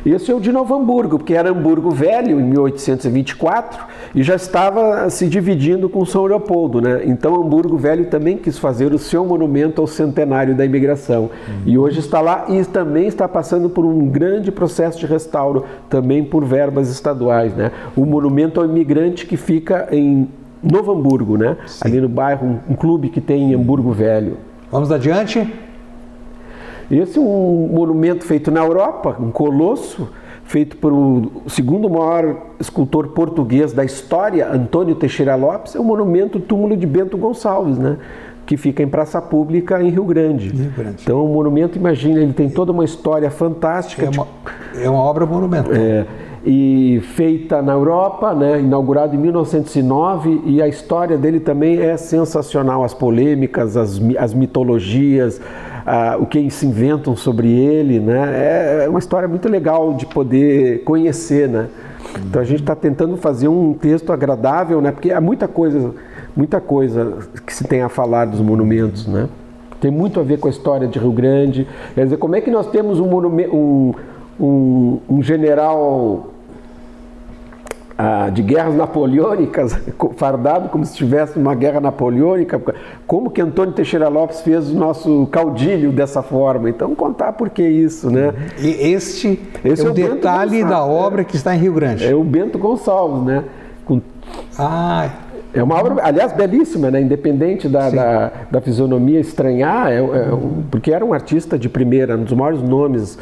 é o de Novo Hamburgo, porque era Hamburgo Velho, em 1824, e já estava se dividindo com São Leopoldo, né? Então, Hamburgo Velho também quis fazer o seu monumento ao centenário da imigração. E hoje está lá e também está passando por um grande processo de restauro, também por verbas estaduais, né? O monumento ao imigrante que fica em Novo Hamburgo, né? Sim. Ali no bairro, um clube que tem em Hamburgo Velho. Vamos adiante. Esse é um monumento feito na Europa, um colosso, feito por o segundo maior escultor português da história, Antônio Teixeira Lopes. É um monumento túmulo de Bento Gonçalves, né? Que fica em praça pública em Rio Grande. Então, o monumento, imagina, ele tem toda uma história fantástica. É uma obra monumental. E feita na Europa, né, inaugurado em 1909, e a história dele também é sensacional, as polêmicas, as mitologias, o que se inventam sobre ele, né, é uma história muito legal de poder conhecer, né. Então a gente está tentando fazer um texto agradável, né, porque há muita coisa que se tem a falar dos monumentos, né, tem muito a ver com a história de Rio Grande. Quer dizer, como é que nós temos um general de guerras napoleônicas, fardado como se estivesse numa guerra napoleônica, como que Antônio Teixeira Lopes fez o nosso caudilho dessa forma? Então, contar por que isso, né? E esse é o detalhe da obra que está em Rio Grande. É o Bento Gonçalves, né? É uma obra, aliás, belíssima, né? Independente da fisionomia estranhar, porque era um artista de primeira, um dos maiores nomes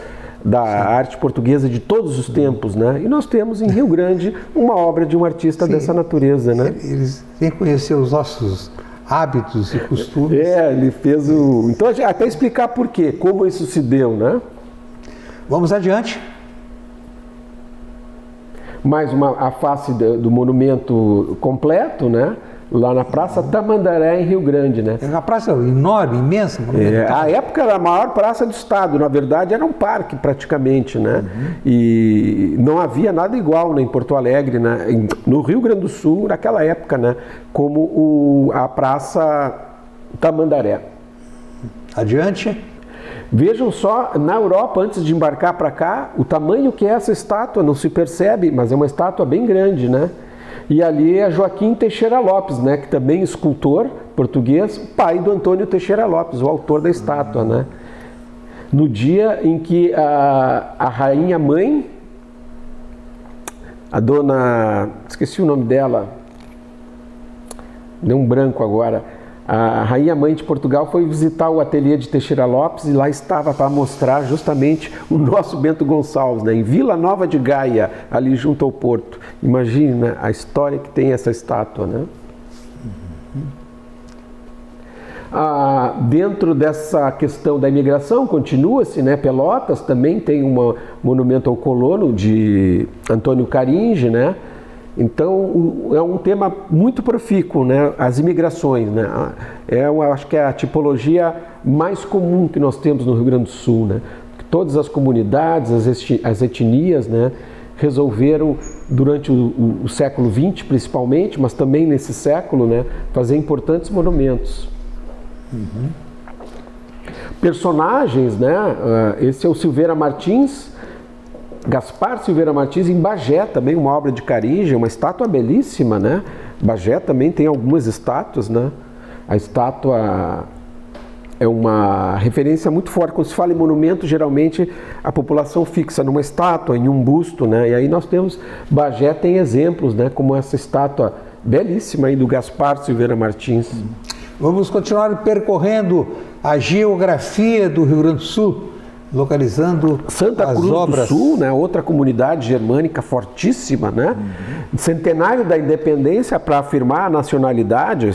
da arte portuguesa de todos os tempos, né? E nós temos em Rio Grande uma obra de um artista dessa natureza, né? Eles têm que conhecer os nossos hábitos e costumes. Ele fez o... Então, até explicar por quê, como isso se deu, né? Vamos adiante. Mais a face do monumento completo, né? Lá na Praça Tamandaré, em Rio Grande, né? É uma praça enorme, imensa. A época era a maior praça do estado, na verdade era um parque praticamente, né? E não havia nada igual, né, em Porto Alegre, né? No Rio Grande do Sul, naquela época, né? Como a Praça Tamandaré. Adiante. Vejam só, na Europa, antes de embarcar para cá, o tamanho que é essa estátua, não se percebe, mas é uma estátua bem grande, né? E ali é Joaquim Teixeira Lopes, né, que também é escultor português, pai do Antônio Teixeira Lopes, o autor da estátua, né? No dia em que a rainha mãe, a dona, esqueci o nome dela, deu um branco agora, a rainha mãe de Portugal foi visitar o ateliê de Teixeira Lopes e lá estava para mostrar justamente o nosso Bento Gonçalves, né, em Vila Nova de Gaia, ali junto ao porto. Imagina a história que tem essa estátua, né? Dentro dessa questão da imigração, continua-se, né? Pelotas também tem um monumento ao colono de Antônio Caringe, né? Então, é um tema muito profícuo, né? As imigrações, né? Acho que é a tipologia mais comum que nós temos no Rio Grande do Sul, né? Todas as comunidades, as etnias, né? Resolveram, durante o século XX principalmente, mas também nesse século, né? Fazer importantes monumentos. Personagens, né? Esse é o Silveira Martins, Gaspar Silveira Martins, em Bagé também, uma obra de Caringe, uma estátua belíssima, né? Bagé também tem algumas estátuas, né? A estátua uma referência muito forte. Quando se fala em monumento, geralmente a população fixa numa estátua, em um busto, né? E aí nós temos, Bagé tem exemplos, né? Como essa estátua belíssima aí do Gaspar Silveira Martins. Vamos continuar percorrendo a geografia do Rio Grande do Sul, localizando Santa as Cruz obras. do Sul, né? Outra comunidade germânica fortíssima, né? Centenário da independência para afirmar a nacionalidade,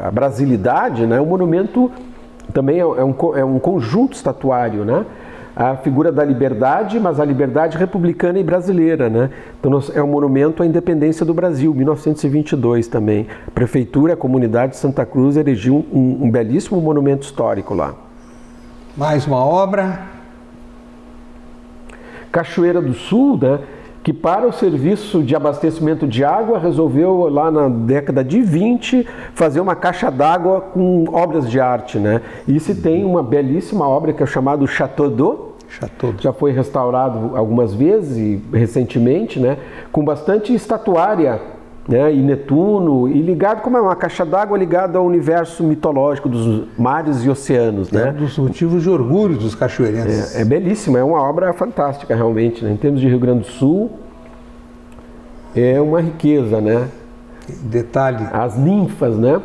a brasilidade, né? O monumento também é um conjunto estatuário, né? A figura da liberdade, mas a liberdade republicana e brasileira, né? Então é um monumento à independência do Brasil, 1922 também. A Prefeitura, a comunidade de Santa Cruz erigiu um belíssimo monumento histórico lá. Mais uma obra. Cachoeira do Sul, né? Que para o serviço de abastecimento de água resolveu lá na década de 20 fazer uma caixa d'água com obras de arte, né? E se tem uma belíssima obra que é chamada Château d'Eau, já foi restaurado algumas vezes e recentemente, né? Com bastante estatuária, né? E Netuno, e ligado como é uma caixa d'água ligada ao universo mitológico dos mares e oceanos, né? É um dos motivos de orgulho dos cachoeirenses. É belíssima, é uma obra fantástica realmente, né? Em termos de Rio Grande do Sul, é uma riqueza, né? Detalhe. As ninfas, né?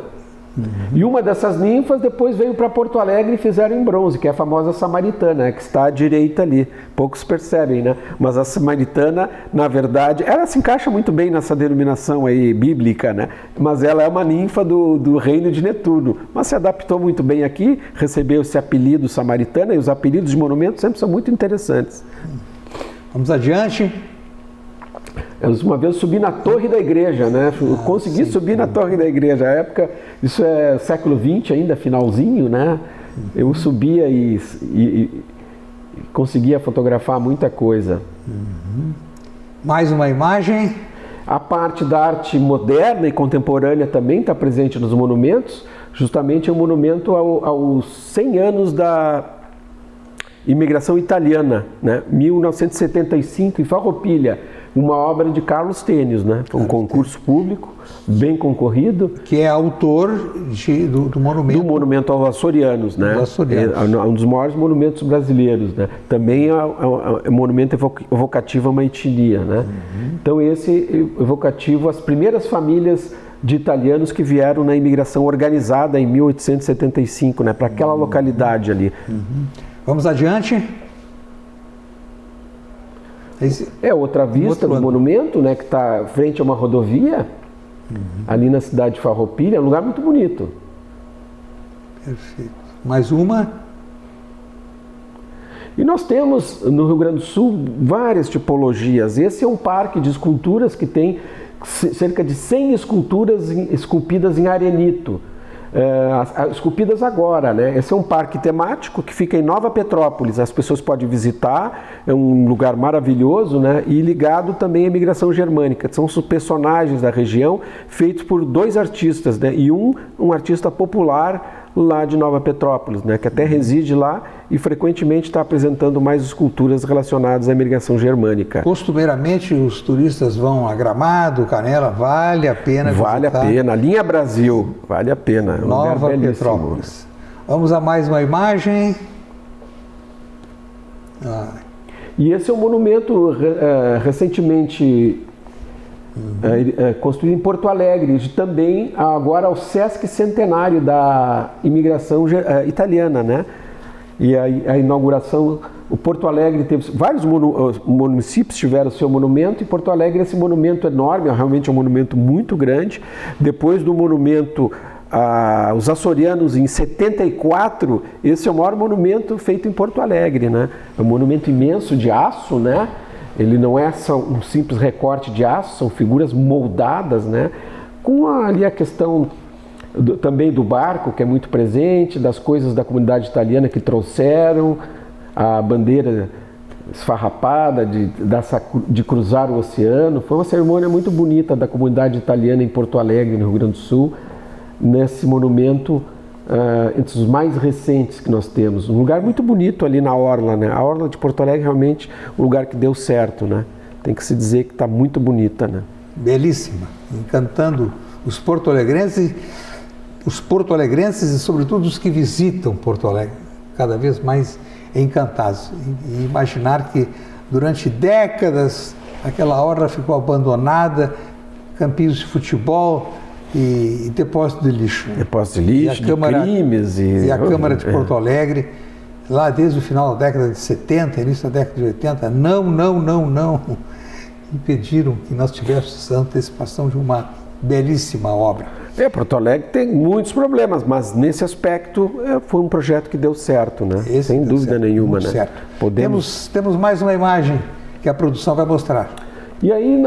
E uma dessas ninfas depois veio para Porto Alegre e fizeram em bronze, que é a famosa Samaritana, que está à direita ali. Poucos percebem, né? Mas a Samaritana, na verdade, ela se encaixa muito bem nessa denominação aí bíblica, né? Mas ela é uma ninfa do reino de Netuno. Mas se adaptou muito bem aqui, recebeu esse apelido Samaritana, e os apelidos de monumentos sempre são muito interessantes. Vamos adiante. Uma vez eu subi na torre da igreja, né? Eu consegui subir na torre da igreja. Na época, isso é século XX ainda, finalzinho, né? Eu subia e conseguia fotografar muita coisa. Mais uma imagem. A parte da arte moderna e contemporânea também está presente nos monumentos. Justamente é um monumento aos 100 anos da imigração italiana, né? 1975, em Farroupilha. Uma obra de Carlos Tênis, né? Foi um concurso público, bem concorrido. Que é autor do monumento. Do monumento aos açorianos, né? É um dos maiores monumentos brasileiros, né? Também é um monumento evocativo a uma etnia, né? Então esse evocativo às primeiras famílias de italianos que vieram na imigração organizada em 1875, né? Para aquela localidade ali. Vamos adiante. Outra vista do monumento, né, que está frente a uma rodovia, ali na cidade de Farroupilha, é um lugar muito bonito. Perfeito. Mais uma. E nós temos no Rio Grande do Sul várias tipologias. Esse é um parque de esculturas que tem cerca de 100 esculturas esculpidas em arenito. Esculpidas agora, né? Esse é um parque temático que fica em Nova Petrópolis. As pessoas podem visitar, é um lugar maravilhoso, né? E ligado também à imigração germânica. São os personagens da região feitos por 2 artistas, né? E um artista popular lá de Nova Petrópolis, né? Que até reside lá e frequentemente está apresentando mais esculturas relacionadas à imigração germânica. Costumeiramente os turistas vão a Gramado, Canela, vale a pena visitar. Vale a pena, a linha Brasil, vale a pena. É um Nova Petrópolis. Vamos a mais uma imagem. E esse é um monumento recentemente construído em Porto Alegre, também agora ao Sesc Centenário da imigração italiana, né? E a inauguração, o Porto Alegre teve, vários municípios tiveram seu monumento, e Porto Alegre esse monumento enorme, realmente é um monumento muito grande. Depois do monumento aos açorianos em 74, esse é o maior monumento feito em Porto Alegre, né? É um monumento imenso de aço, né? Ele não é só um simples recorte de aço, são figuras moldadas, né? Com ali a questão também do barco, que é muito presente, das coisas da comunidade italiana que trouxeram, a bandeira esfarrapada de cruzar o oceano. Foi uma cerimônia muito bonita da comunidade italiana em Porto Alegre, no Rio Grande do Sul, nesse monumento entre os mais recentes que nós temos. Um lugar muito bonito ali na Orla, né? A Orla de Porto Alegre realmente um lugar que deu certo, né? Tem que se dizer que está muito bonita, né? Belíssima, encantando os porto-alegrenses os porto-alegrenses e, sobretudo, os que visitam Porto Alegre, cada vez mais encantados. E imaginar que, durante décadas, aquela orla ficou abandonada, campinhos de futebol e depósito de lixo. Depósito de lixo, de crimes. E a Câmara de Porto Alegre, lá desde o final da década de 70, início da década de 80, não impediram que nós tivéssemos a antecipação de uma belíssima obra. Porto Alegre tem muitos problemas, mas nesse aspecto foi um projeto que deu certo, né? Sem dúvida nenhuma, né? Certo. Temos mais uma imagem que a produção vai mostrar. E aí,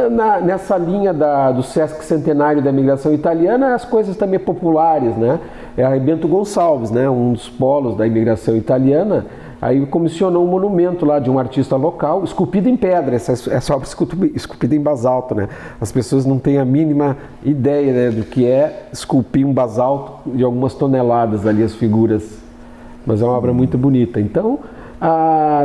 nessa linha do Sesc Centenário da Imigração Italiana, as coisas também populares, né? A Bento Gonçalves, né? Um dos polos da imigração italiana, aí comissionou um monumento lá de um artista local, esculpido em pedra, essa obra esculpida em basalto, né? As pessoas não têm a mínima ideia, né, do que é esculpir um basalto de algumas toneladas ali, as figuras, mas é uma obra muito bonita. Então,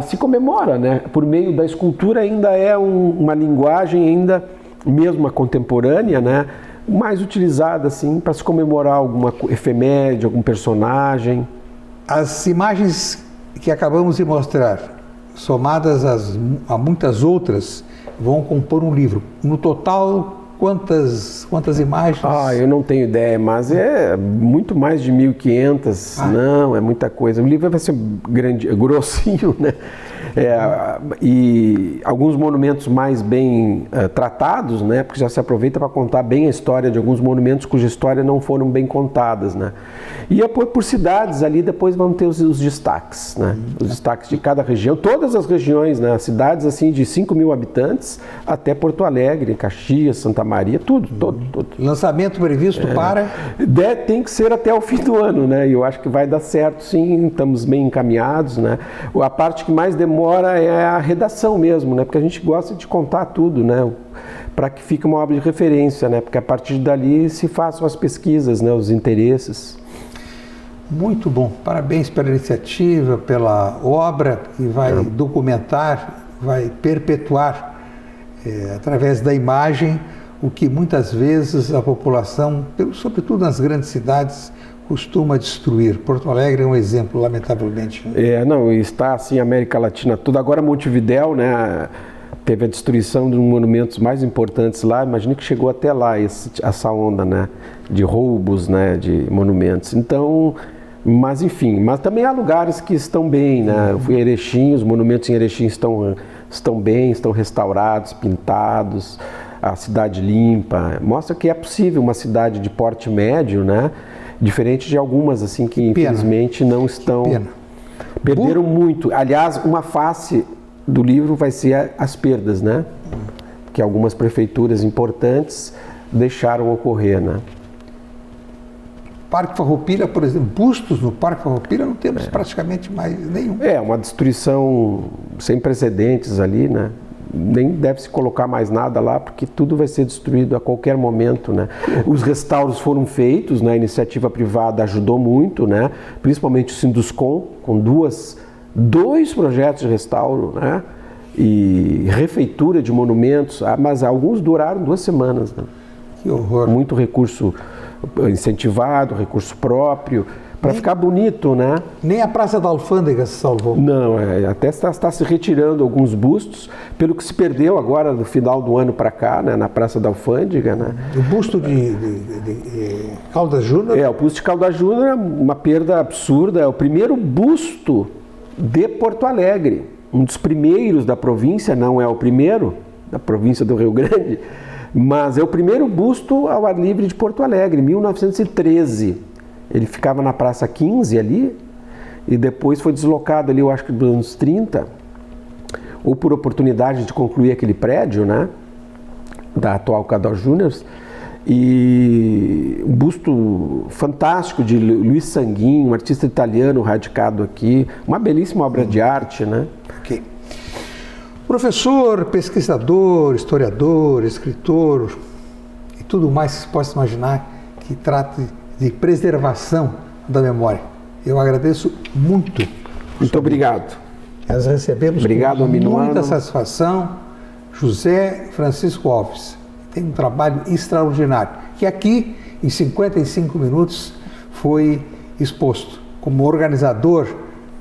se comemora, né? Por meio da escultura ainda é uma linguagem ainda mesmo a contemporânea, né? Mais utilizada assim para se comemorar alguma efeméride, algum personagem. As imagens que acabamos de mostrar, somadas a muitas outras, vão compor um livro. No total, quantas imagens? Eu não tenho ideia, mas é muito mais de 1.500. Não, é muita coisa. O livro vai ser grossinho, né? E alguns monumentos mais bem tratados, né? Porque já se aproveita para contar bem a história de alguns monumentos cuja história não foram bem contadas, né? E por cidades ali depois vão ter os destaques, né? Os destaques de cada região, todas as regiões, né? Cidades assim de 5.000 habitantes até Porto Alegre, Caxias, Santa Maria, tudo. Lançamento previsto para? Tem que ser até o fim do ano, né? E eu acho que vai dar certo, sim, estamos bem encaminhados, né? A parte que mais demora é a redação mesmo, né? Porque a gente gosta de contar tudo, né? Para que fique uma obra de referência, né? Porque a partir dali se façam as pesquisas, né? Os interesses. Muito bom. Parabéns pela iniciativa, pela obra que vai documentar, vai perpetuar através da imagem o que muitas vezes a população, sobretudo nas grandes cidades, costuma destruir. Porto Alegre é um exemplo, lamentavelmente. Está assim a América Latina toda. Agora Montevidéu, né, teve a destruição de um dos monumentos mais importantes lá. Imagina que chegou até lá essa onda, né, de roubos, né, de monumentos. Então, mas enfim, mas também há lugares que estão bem, né? Eu fui a Erechim, os monumentos em Erechim estão bem, estão restaurados, pintados, a cidade limpa. Mostra que é possível uma cidade de porte médio, né? Diferente de algumas assim que infelizmente não estão. Perderam muito. Aliás, uma face do livro vai ser as perdas, né? Que algumas prefeituras importantes deixaram ocorrer, né? Parque Farroupilha, por exemplo, bustos no Parque Farroupilha não temos praticamente mais nenhum. Uma destruição sem precedentes ali, né? Nem deve se colocar mais nada lá, porque tudo vai ser destruído a qualquer momento, né? Os restauros foram feitos, né? A iniciativa privada ajudou muito, né? Principalmente o Sinduscom, com dois projetos de restauro, né? E refeitura de monumentos, mas alguns duraram 2 semanas, né? Que horror! Muito recurso incentivado, recurso próprio, para ficar bonito, né? Nem a Praça da Alfândega se salvou. Não, até está se retirando alguns bustos, pelo que se perdeu agora no final do ano para cá, né, na Praça da Alfândega, né? O busto de Caldas Júnior? O busto de Caldas Júnior é uma perda absurda, é o primeiro busto de Porto Alegre, um dos primeiros da província, não é o primeiro, da província do Rio Grande, mas é o primeiro busto ao ar livre de Porto Alegre, 1913. Ele ficava na Praça 15 ali, e depois foi deslocado ali, eu acho que dos anos 30, ou por oportunidade de concluir aquele prédio, né, da atual Caldas Júnior, e um busto fantástico de Luiz Sanguin, um artista italiano radicado aqui, uma belíssima obra de arte, né? Ok. Professor, pesquisador, historiador, escritor e tudo mais que se possa imaginar que trate de preservação da memória. Eu agradeço muito. Muito obrigado. Nós recebemos com muita satisfação José Francisco Alves. Tem um trabalho extraordinário, que aqui, em 55 minutos, foi exposto como organizador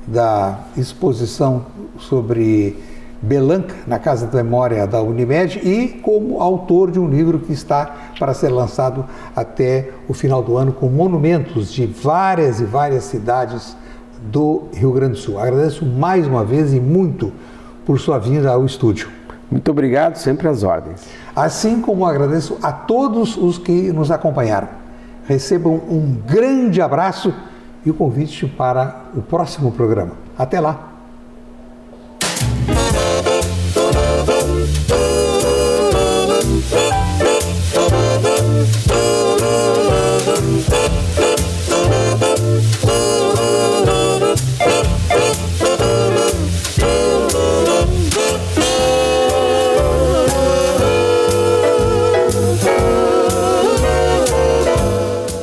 da exposição sobre Belanca, na Casa da Memória da Unimed, e como autor de um livro que está para ser lançado até o final do ano, com monumentos de várias e várias cidades do Rio Grande do Sul. Agradeço mais uma vez e muito por sua vinda ao estúdio. Muito obrigado, sempre às ordens. Assim como agradeço a todos os que nos acompanharam. Recebam um grande abraço e o convite para o próximo programa. Até lá!